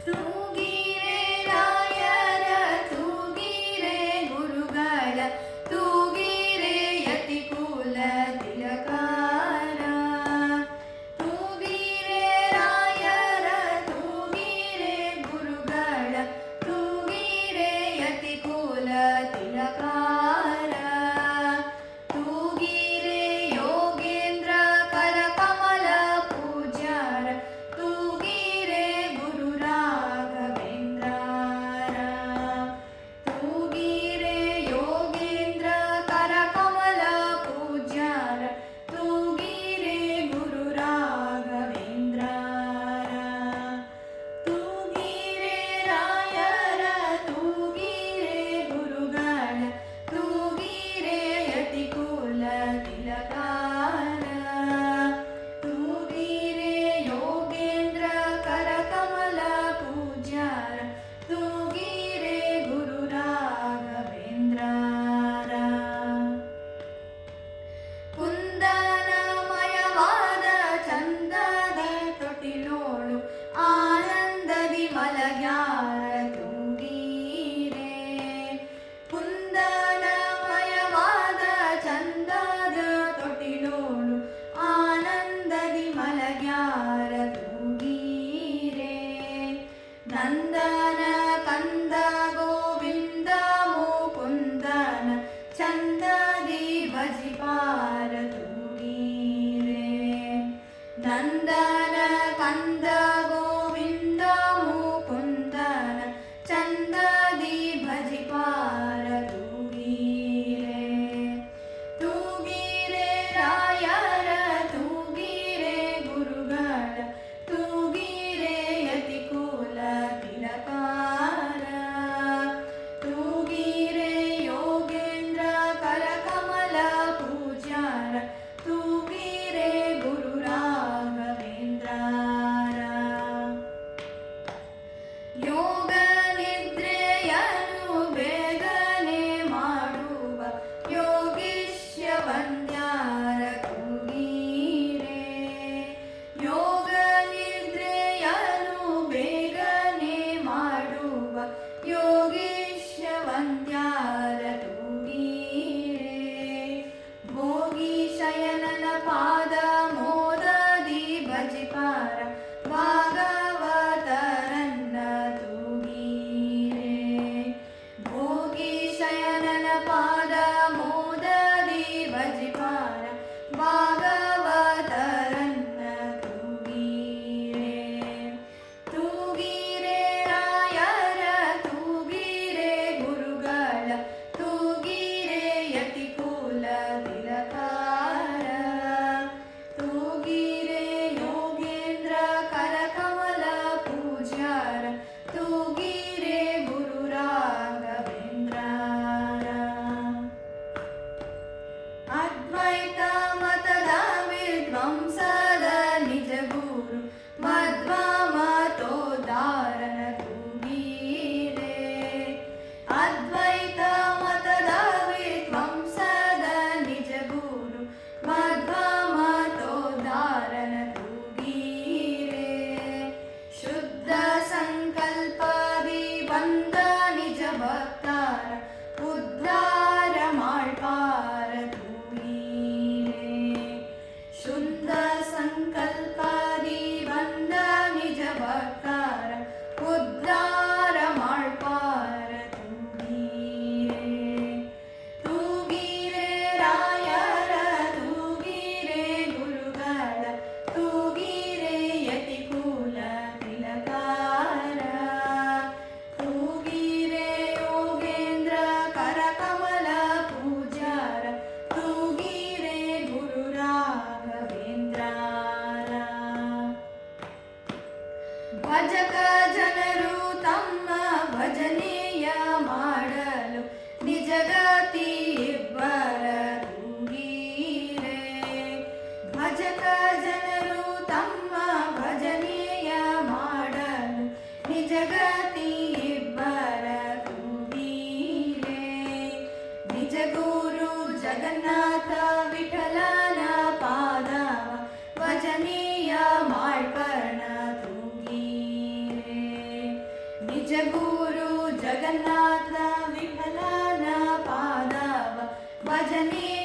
ತೂಗಿರೆ ರಾಯರ ತೂಗಿರೆ ಗುರುಗಳ ತೂಗಿರೆ ಯತಿಕುಲ ತಿಲಕಾರ ತೂಗಿರೆ ರಾಯರ ತೂಗಿರೆ ಗುರುಗಳ ತೂಗಿರೆ ಯತಿಕುಲ ತಿಲಕಾರ ತೂಗಿರೆ ಯೋಗೇಂದ್ರ ಕರಕಮಲ ಪೂಜ್ಯಾರ ತೂಗಿರೆ ಗುರು ರಾಘವೇಂದ್ರಾರ ತೂಗಿರೆ ಯೋಗೇಂದ್ರ ಕರಕಮಲ ಪೂಜ್ಯಾರ ತೂಗಿರೆ ಗುರು ರಾಘವೇಂದ್ರಾರ ತೂಗಿರೆ ರಾಯರ ತೂಗಿರೆ ಗುರುಗಳ ತೂಗಿರೆ ಯತಿಕುಲ ತಿಲಕಾರ ತೂಗಿರೆ ಯೋಗೇಂದ್ರ ಕರಕಮಲ ಪೂಜ್ಯಾರ ತೂಗಿರೆ ಗುರು ರಾಘವೇಂದ್ರಾರ ಕುಂದನಮಯವಾದ ಚಂದದ ತೊಟ್ಟಿಲೋಳು ಆನಂದದಿ ಮಲಗ್ಯಾರ ತೂಗಿರೆ ಕುಂದನಮಯವಾದ ಚಂದದ ತೊಟ್ಟಿಲೋಳು ಆನಂದದಿ ಮಲಗ್ಯಾರ ತೂಗಿರೆ ನಂದನ ಕಂದ ಗೋವಿಂದ ಮುಕುಂದನ ಚಂದದಿ ಭಜಿಪಾರ ತೂಗಿರೆ ನಂದನ ಕಂದ ಗೋವಿಂದ ಮುಕುಂದನ ಚಂದದಿ ಭಜಿಪಾರ ತೂಗಿರೆ ತೂಗಿರೆ ರಾಯರ ತೂಗಿರೆ ಗುರುಗಳ ತೂಗಿರೆ ಯತಿಕುಲ ತಿಲಕಾರ ತೂಗಿರೆ ಯೋಗೇಂದ್ರ ಕರಕಮಲ ಪೂಜ್ಯಾರ ತೂಗಿರೆ ಗುರು ರಾಘವೇಂದ್ರಾರ ಯೋಗ ನಿದ್ರೆಯನ್ನು ಬೇಗನೆ ಮಾಡುವ ಯೋಗೀಶ್ಯ ವಂದ್ಯಾರ ತೂಗಿರೆ ಯೋಗ ನಿದ್ರೆಯನ್ನು ಬೇಗನೆ ಮಾಡುವ ಯೋಗೀಶ್ಯ ವಂದ್ಯಾರ ತೂಗಿರೆ ಭೋಗಿ ಶಯನನ ಪಾದ ಮೋದದಿ ಭಜಿಪಾರ ಭಾಗವತರನ್ನ ತೂಗಿರೆ ಭೋಗಿ ಶಯನನ ಪಾದ ಮೋದದಿ ಭಜಿಪಾರ ಭಾಗವತರನ್ನ ತೂಗಿರೆ ತೂಗಿರೆ ರಾಯರ ತೂಗಿರೆ ಗುರುಗಳ ತೂಗಿರೆ ಯತಿಕುಲ ತಿಲಕಾರ ತೂಗಿರೆ ಯೋಗೇಂದ್ರ ಕರಕಮಲ ಪೂಜ್ಯಾರ ತೂಗಿರೆ ಗುರು ರಾಘವೇಂದ್ರಾರ ಅದ್ವೈತ ಮತದ ವಿದ್ವಂಸದ ನಿಜ ಗುರು ಮಧ್ವ ಮತೋದ್ಧಾರನ ತೂಗಿರೆ ಅದ್ವೈತ ಮತದ ವಿದ್ವಂಸದ ನಿಜ ಗುರು ಮಧ್ವ ಮತೋದ್ಧಾರನ ತೂಗಿರೆ ಶುದ್ಧ ಸಂಕಲ್ಪದಿ ಬಂದ ನಿಜ ಭಕ್ತಾರ ಉದ್ಧಾರ ಮಾಡ್ಪಾರ ತೂಗಿರೆ ಶುದ್ಧ ಸಂಕಲ್ಪದಿ ಬಂದ ನಿಜ ಭಕ್ತಾರ ಉದ್ಧಾರ ಮಾಡ್ಪಾರ ತೂಗಿರೆ ತೂಗಿರೆ ರಾಯರ ತೂಗಿರೆ ಗುರುಗಳ ತೂಗಿರೆ ಯತಿಕುಲ ತಿಲಕಾರ ತೂಗಿರೆ ಯೋಗೇಂದ್ರ ಕರಕಮಲ ಪೂಜ್ಯಾರ ತೂಗಿರೆ ಗುರು ರಾಘವೇಂದ್ರಾರ ಭಜಕ ಜನರು ತಮ್ಮ ಭಜನೆಯ ಮಾಡಲು ನಿಜಗತಿ ಇಬ್ಬರ ತೂಗಿರೆ ಭಜಕ ಜನರು ತಮ್ಮ ಭಜನೆಯ ಮಾಡಲು ನಿಜಗತಿ ಇಬ್ಬರ ತೂಗಿರೆ ನಿಜ ಗುರು ಜಗನ್ನಾಥ ವಿಠಲನ ಪಾದವ ಭಜನೆಯ ಮಾಡ್ಪರ್ಣ ತೂಗಿರೆ ಭಜನೆ